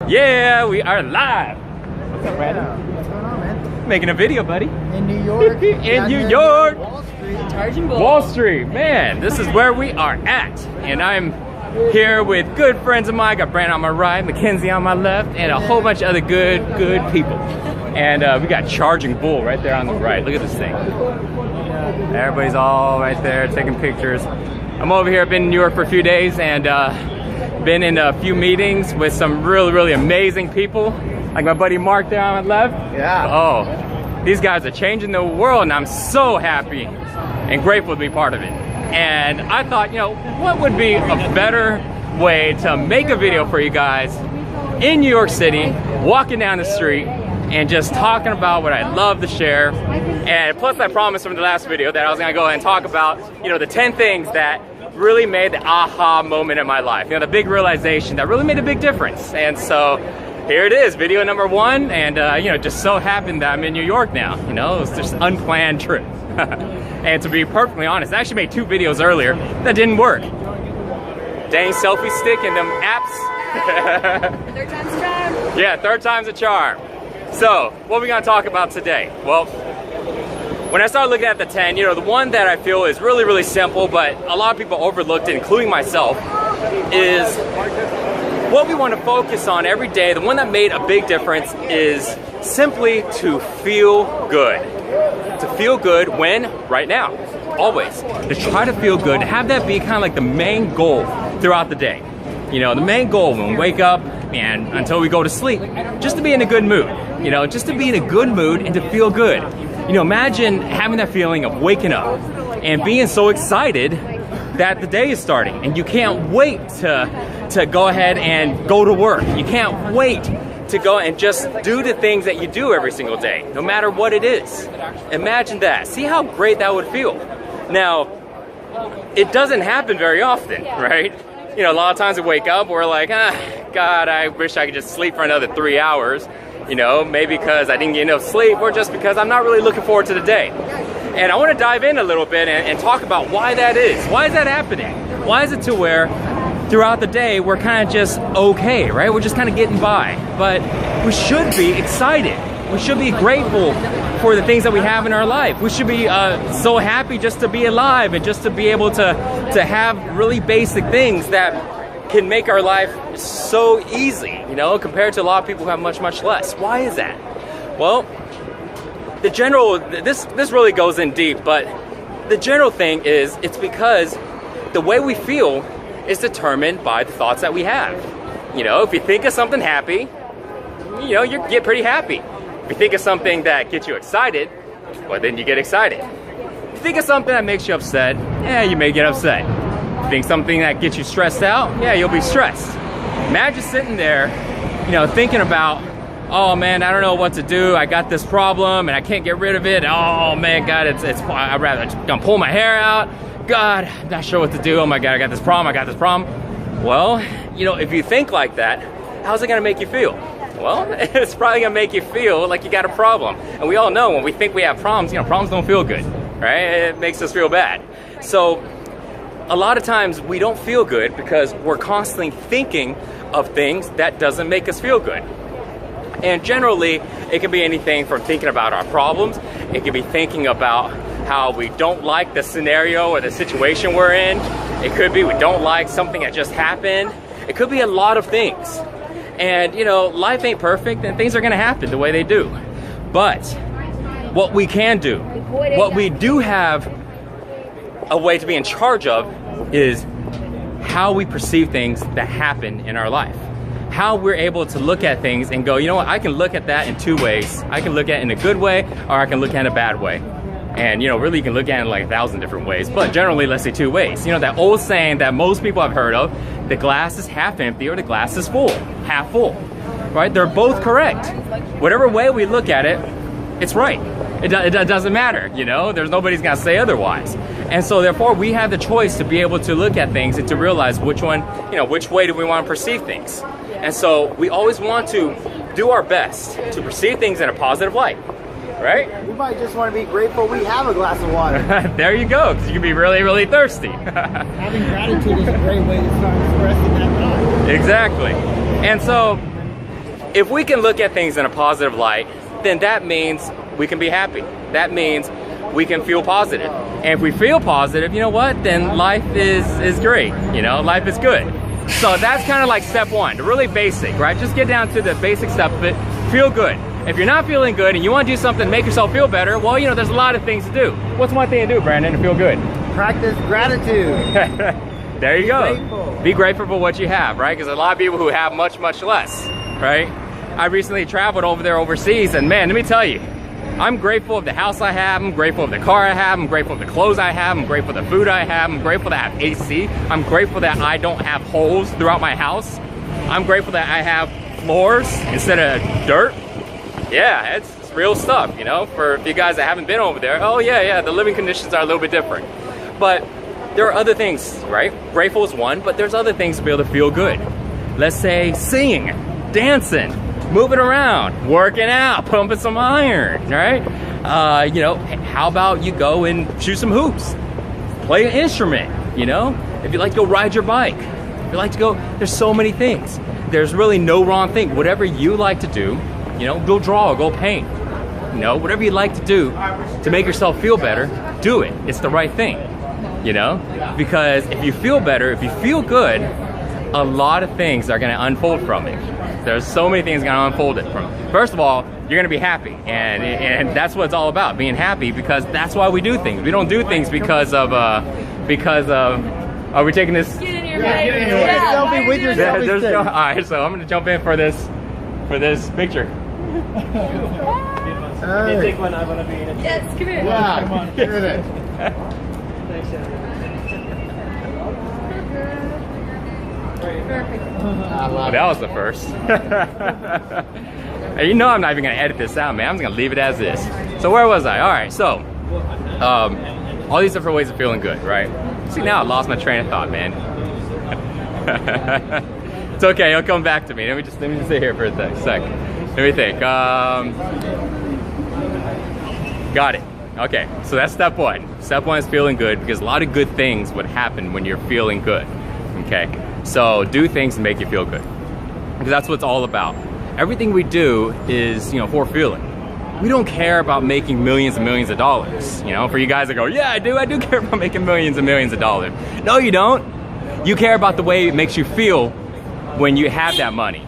Yeah, we are live. What's up, Brandon? What's going on, man? Making a video, buddy. In New York. In New York. Wall Street. Charging Bull. Wall Street, man. This is where we are at. And I'm here with good friends of mine. Got Brandon on my right, Mackenzie on my left, and a whole bunch of other good people. And we got Charging Bull right there on the right. Look at this thing. Everybody's all right there taking pictures. I'm over here. I've been in New York for a few days and been in a few meetings with some really amazing people. Like my buddy Mark there on my left. Yeah. Oh, these guys are changing the world, and I'm so happy and grateful to be part of it. And I thought, you know, what would be a better way to make a video for you guys in New York City, walking down the street, and just talking about what I love to share. And plus I promised from the last video that I was gonna go ahead and talk about, you know, the 10 things that really made the aha moment in my life. You know, the big realization that really made a big difference. And so here it is, video number 1. And you know, just so happened that I'm in New York now. You know, it was just an unplanned trip. And to be perfectly honest, I actually made 2 videos earlier that didn't work. Dang selfie stick and them apps. Third time's a charm. Yeah, third time's a charm. So, what are we gonna talk about today? Well, when I started looking at the 10, you know, the one that I feel is really simple, but a lot of people overlooked it, including myself, is what we want to focus on every day. The one that made a big difference is simply to feel good. To feel good when? Right now. Always. To try to feel good, to have that be kind of like the main goal throughout the day. You know, the main goal when we wake up and until we go to sleep, just to be in a good mood. You know, just to be in a good mood and to feel good. You know, imagine having that feeling of waking up and being so excited that the day is starting and you can't wait to go ahead and go to work. You can't wait to go and just do the things that you do every single day, no matter what it is. Imagine that. See how great that would feel. Now, it doesn't happen very often, right? You know, a lot of times we wake up, we're like, God, I wish I could just sleep for another 3 hours. You know, maybe because I didn't get enough sleep, or just because I'm not really looking forward to the day. And I want to dive in a little bit and talk about why that is. Why is that happening? Why is it to where throughout the day we're kind of just okay, right? We're just kind of getting by. But we should be excited. We should be grateful for the things that we have in our life. We should be so happy just to be alive and just to be able to have really basic things that can make our life so easy, you know, compared to a lot of people who have much less. Why is that? Well, the general, this really goes in deep, but the general thing is it's because the way we feel is determined by the thoughts that we have. You know, if you think of something happy, you know, you get pretty happy. If you think of something that gets you excited, well, then you get excited. If you think of something that makes you upset, yeah, you may get upset. If you think something that gets you stressed out, yeah, you'll be stressed. Imagine sitting there, you know, thinking about, oh man, I don't know what to do. I got this problem and I can't get rid of it. Oh man, God, I'd rather gonna pull my hair out. God, I'm not sure what to do. Oh my God, I got this problem. Well, you know, if you think like that, how's it gonna make you feel? Well, it's probably gonna make you feel like you got a problem. And we all know when we think we have problems, you know, problems don't feel good, right? It makes us feel bad. So a lot of times we don't feel good because we're constantly thinking of things that doesn't make us feel good. And generally, it can be anything from thinking about our problems. It can be thinking about how we don't like the scenario or the situation we're in. It could be we don't like something that just happened. It could be a lot of things. And you know, life ain't perfect and things are gonna happen the way they do. But what we can do, what we do have a way to be in charge of is how we perceive things that happen in our life. How we're able to look at things and go, you know what, I can look at that in 2 ways. I can look at it in a good way, or I can look at it in a bad way. And you know, really you can look at it in like 1,000 different ways, but generally let's say 2 ways. You know, that old saying that most people have heard of, the glass is half empty or the glass is full, half full, right? They're both correct. Whatever way we look at it, it's right. It doesn't matter, you know, nobody's gonna say otherwise. And so therefore we have the choice to be able to look at things and to realize which one, you know, which way do we want to perceive things. And so we always want to do our best to perceive things in a positive light, right? We might just want to be grateful we have a glass of water. There you go, because you can be really thirsty. Having gratitude is a great way to start expressing that thought. Exactly. And so if we can look at things in a positive light, then that means we can be happy. That means we can feel positive. And if we feel positive, you know what? Then life is great, you know, life is good. So that's kind of like step one, really basic, right? Just get down to the basic stuff of it, feel good. If you're not feeling good and you want to do something to make yourself feel better, well, you know, there's a lot of things to do. What's one thing to do, Brandon, to feel good? Practice gratitude. There you go. Grateful. Be grateful for what you have, right? Because a lot of people who have much, much less, right? I recently traveled over there overseas, and man, let me tell you, I'm grateful of the house I have, I'm grateful of the car I have, I'm grateful of the clothes I have, I'm grateful for the food I have, I'm grateful that I have AC, I'm grateful that I don't have holes throughout my house, I'm grateful that I have floors instead of dirt. Yeah, it's real stuff, you know, for you guys that haven't been over there. Oh yeah, the living conditions are a little bit different. But there are other things, right? Grateful is one, but there's other things to be able to feel good. Let's say singing, dancing, moving around, working out, pumping some iron, right? You know, how about you go and shoot some hoops, play an instrument, you know? If you like to go ride your bike, if you like to go, there's so many things. There's really no wrong thing. Whatever you like to do, you know, go draw, go paint, you know, whatever you like to do to make yourself feel better, do it. It's the right thing, you know? Because if you feel better, if you feel good, a lot of things are gonna unfold from it. There's so many things gonna unfold it from. First of all, you're gonna be happy, and that's what it's all about, being happy, because that's why we do things. We don't do things because of, are we taking this? Get in your face. Yeah. Selfie with your selfie stick. All right, so I'm gonna jump in for this picture. Hey. Take one, I want to be in it. Yes, come here. Yeah, Come on. give it. Thanks, Shannon. Perfect. I love That was the first. Hey, you know I'm not even gonna edit this out, man. I'm just gonna leave it as is. So where was I? All right, so all these different ways of feeling good, right? See, now I lost my train of thought, man. It's okay, it'll come back to me. Let me just sit here for a sec. Let me think. Got it. Okay, so that's step one. Step one is feeling good, because a lot of good things would happen when you're feeling good. Okay, so do things to make you feel good, because that's what it's all about. Everything we do is, you know, for feeling. We don't care about making millions and millions of dollars. You know, for you guys that go, yeah, I do care about making millions and millions of dollars. No, you don't. You care about the way it makes you feel when you have that money.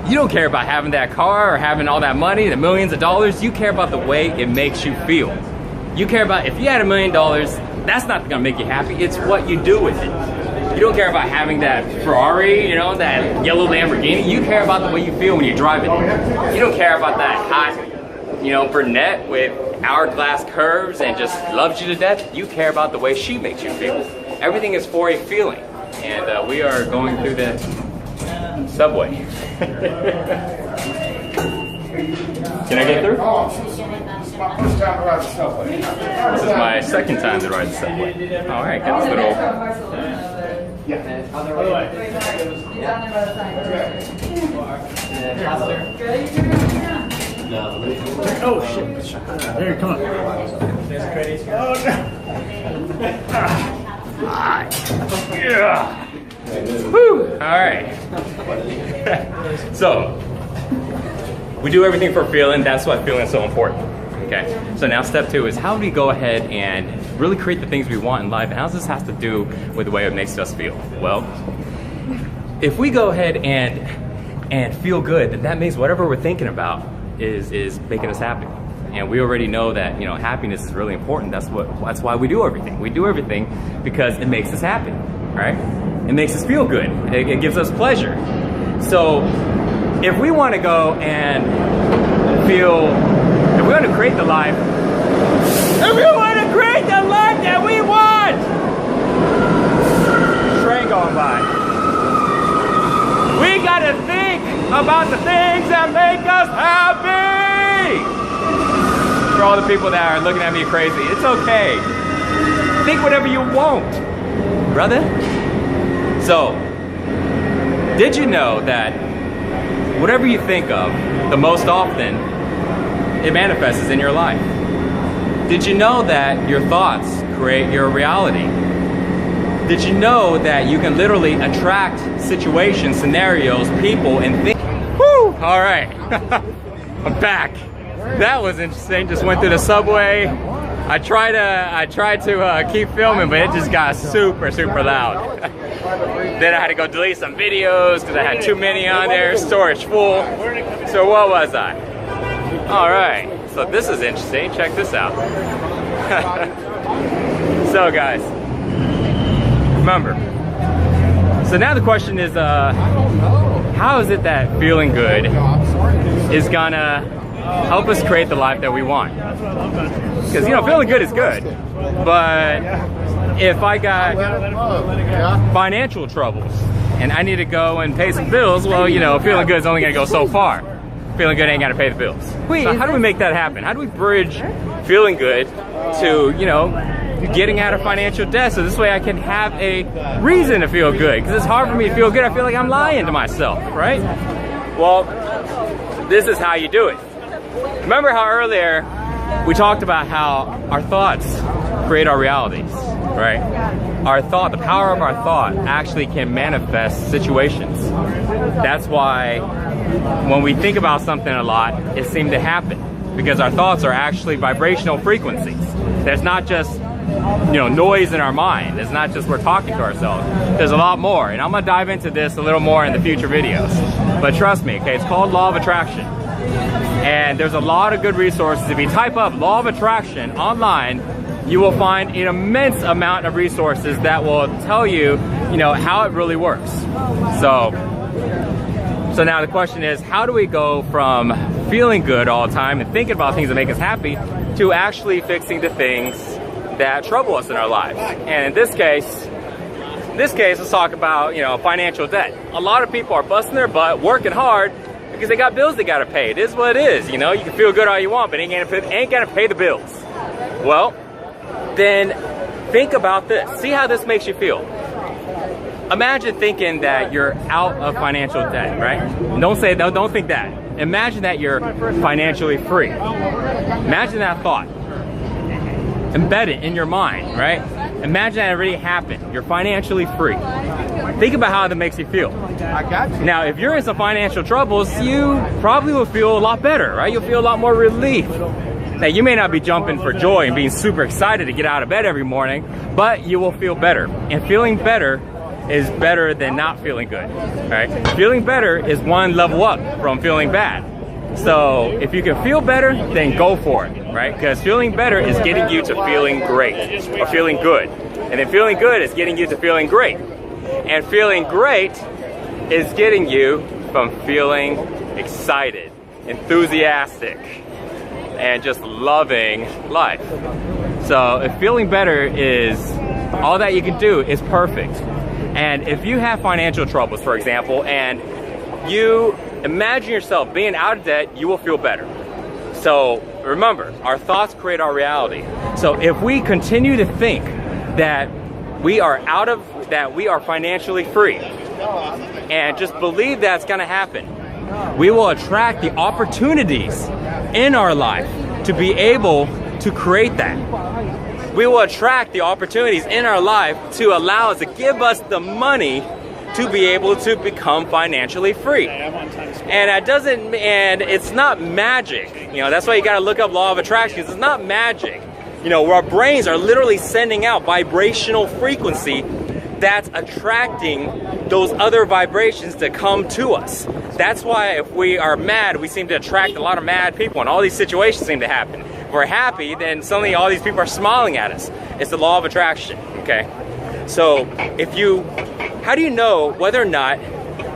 You don't care about having that car or having all that money, the millions of dollars. You care about the way it makes you feel. You care about, if you had $1 million, that's not gonna make you happy. It's what you do with it. You don't care about having that Ferrari, you know, that yellow Lamborghini. You care about the way you feel when you drive it. You don't care about that hot, you know, brunette with hourglass curves and just loves you to death. You care about the way she makes you feel. Everything is for a feeling. And we are going through the subway. Can I get through? This is my second time to ride the subway. All right, got this little. Oh shit. There, come on. There's credits. Oh Yeah. Whew. All right. So we do everything for feeling. That's why feeling is so important. Okay. So now step two is, how do we go ahead and really create the things we want in life? And how does this have to do with the way it makes us feel? Well, if we go ahead and feel good, then that means whatever we're thinking about is making us happy. And we already know that, you know, happiness is really important. That's why we do everything. We do everything because it makes us happy, right? It makes us feel good. It gives us pleasure. So if we want to go and feel, if we want to create the life, if we want to create the life that we want, train going by. We got to think about the things that make us happy. For all the people that are looking at me crazy, it's okay. Think whatever you want, brother. So, did you know that whatever you think of the most often, it manifests in your life? Did you know that your thoughts create your reality? Did you know that you can literally attract situations, scenarios, people, and things Woo! All right, I'm back. That was interesting. Just went through the subway. I tried to keep filming, but it just got super loud. Then I had to go delete some videos because I had too many on there, storage full. So what was I? All right, so this is interesting. Check this out. So guys, remember. So now the question is, how is it that feeling good is gonna help us create the life that we want? Because, you know, feeling good is good, but if I got financial troubles and I need to go and pay some bills, well, you know, feeling good is only gonna go so far. Feeling good ain't gonna pay the bills. So how do we make that happen? How do we bridge feeling good to, you know, getting out of financial debt, so this way I can have a reason to feel good? Because it's hard for me to feel good. I feel like I'm lying to myself, right? Well, this is how you do it. Remember how earlier we talked about how our thoughts create our realities, right? Our thought, the power of our thought actually can manifest situations. That's why when we think about something a lot, it seems to happen, because our thoughts are actually vibrational frequencies. There's not just, you know, noise in our mind. It's not just we're talking to ourselves. There's a lot more, and I'm gonna dive into this a little more in the future videos. But trust me, okay, it's called Law of Attraction. And there's a lot of good resources. If you type up Law of Attraction online, you will find an immense amount of resources that will tell you, you know, how it really works. So now the question is, how do we go from feeling good all the time and thinking about things that make us happy to actually fixing the things that trouble us in our lives? And in this case, let's talk about, you know, financial debt. A lot of people are busting their butt, working hard, because they got bills they gotta pay. It is what it is, you know. You can feel good all you want, but ain't gonna pay the bills. Well, then think about this. See how this makes you feel. Imagine thinking that you're out of financial debt, right? Don't think that. Imagine that you're financially free. Imagine that thought. Embed it in your mind, right? Imagine that it already happened. You're financially free. Think about how that makes you feel. I got you. Now, if you're in some financial troubles, you probably will feel a lot better, right? You'll feel a lot more relief. Now, you may not be jumping for joy and being super excited to get out of bed every morning, but you will feel better. And feeling better is better than not feeling good, right? Feeling better is one level up from feeling bad. So if you can feel better, then go for it, right? Because feeling better is getting you to feeling great, or feeling good. And then feeling good is getting you to feeling great. And feeling great is getting you from feeling excited, enthusiastic, and just loving life. So if feeling better is all that you can do, is perfect. And if you have financial troubles, for example, and you imagine yourself being out of debt, you will feel better. So remember, our thoughts create our reality. So if we continue to think that we are financially free, and just believe that's gonna happen, we will attract the opportunities in our life to be able to create that. We will attract the opportunities in our life to allow us, to give us the money to be able to become financially free. And it's not magic. You know, that's why you gotta look up Law of Attraction. It's not magic. You know, our brains are literally sending out vibrational frequency that's attracting those other vibrations to come to us. That's why if we are mad, we seem to attract a lot of mad people, and all these situations seem to happen. If we're happy, then suddenly all these people are smiling at us. It's the Law of Attraction, okay? So how do you know whether or not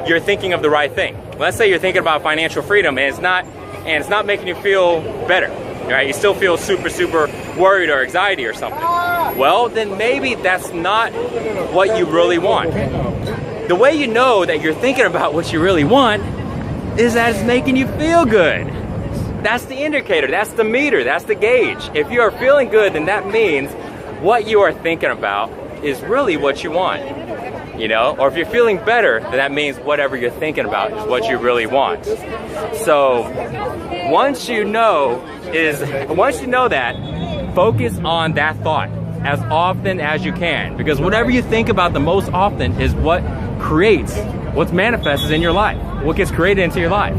you're thinking of the right thing? Let's say you're thinking about financial freedom and it's not making you feel better, right? You still feel super worried or anxiety or something. Well, then maybe that's not what you really want. The way you know that you're thinking about what you really want is that it's making you feel good. That's the indicator, that's the meter, that's the gauge. If you are feeling good, then that means what you are thinking about is really what you want. You know, or if you're feeling better, then that means whatever you're thinking about is what you really want. So once you know that, focus on that thought as often as you can, because whatever you think about the most often is what creates What's manifest is in your life. What gets created into your life.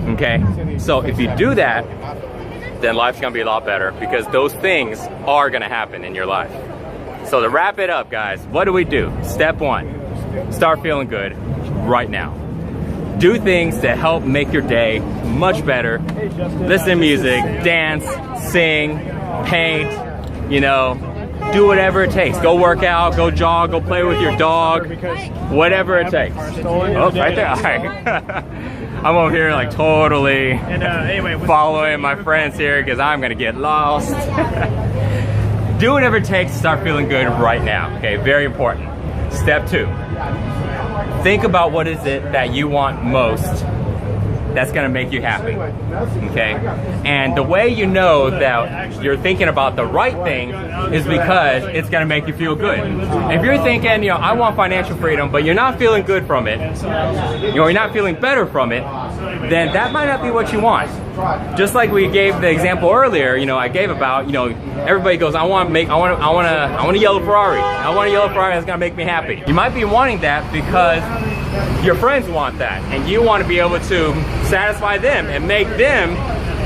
Okay? So if you do that, then life's gonna be a lot better because those things are gonna happen in your life. So to wrap it up, guys, what do? Step 1, start feeling good right now. Do things to help make your day much better. Listen to music, dance, sing, paint, you know, do whatever it takes. Go work out, go jog, go play with your dog, whatever it takes. Oh, right there. All right. I'm over here like totally following my friends here because I'm gonna get lost. Do whatever it takes to start feeling good right now, okay? Very important. Step 2, think about what is it that you want most that's gonna make you happy, okay? And the way you know that you're thinking about the right thing is because it's gonna make you feel good. If you're thinking, you know, I want financial freedom, but you're not feeling good from it, you know, you're not feeling better from it, then that might not be what you want. Just like we gave the example earlier, you know, I gave about, you know, everybody goes, I want a yellow Ferrari. I want a yellow Ferrari that's gonna make me happy. You might be wanting that because your friends want that, and you want to be able to satisfy them and make them,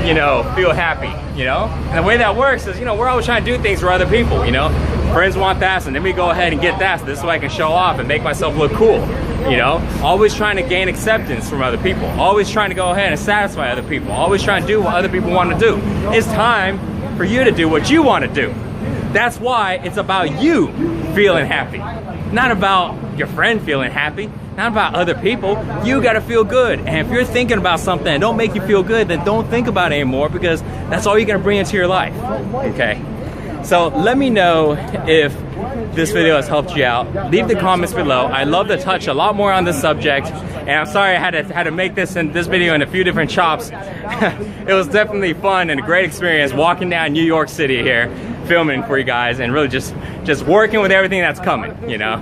you know, feel happy, you know? And the way that works is, you know, we're always trying to do things for other people, you know? Friends want that, and then we go ahead and get that, so this way I can show off and make myself look cool, you know? Always trying to gain acceptance from other people, always trying to go ahead and satisfy other people, always trying to do what other people want to do. It's time for you to do what you want to do. That's why it's about you feeling happy, not about your friend feeling happy, not about other people. You gotta feel good. And if you're thinking about something that don't make you feel good, then don't think about it anymore because that's all you're gonna bring into your life, okay? So let me know if this video has helped you out. Leave the comments below. I'd love to touch a lot more on this subject. And I'm sorry I had to make this video in a few different chops. It was definitely fun and a great experience walking down New York City here, filming for you guys, and really just working with everything that's coming, you know?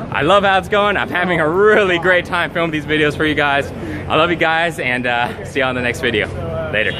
I love how it's going. I'm having a really great time filming these videos for you guys. I love you guys, and see you on the next video. Later.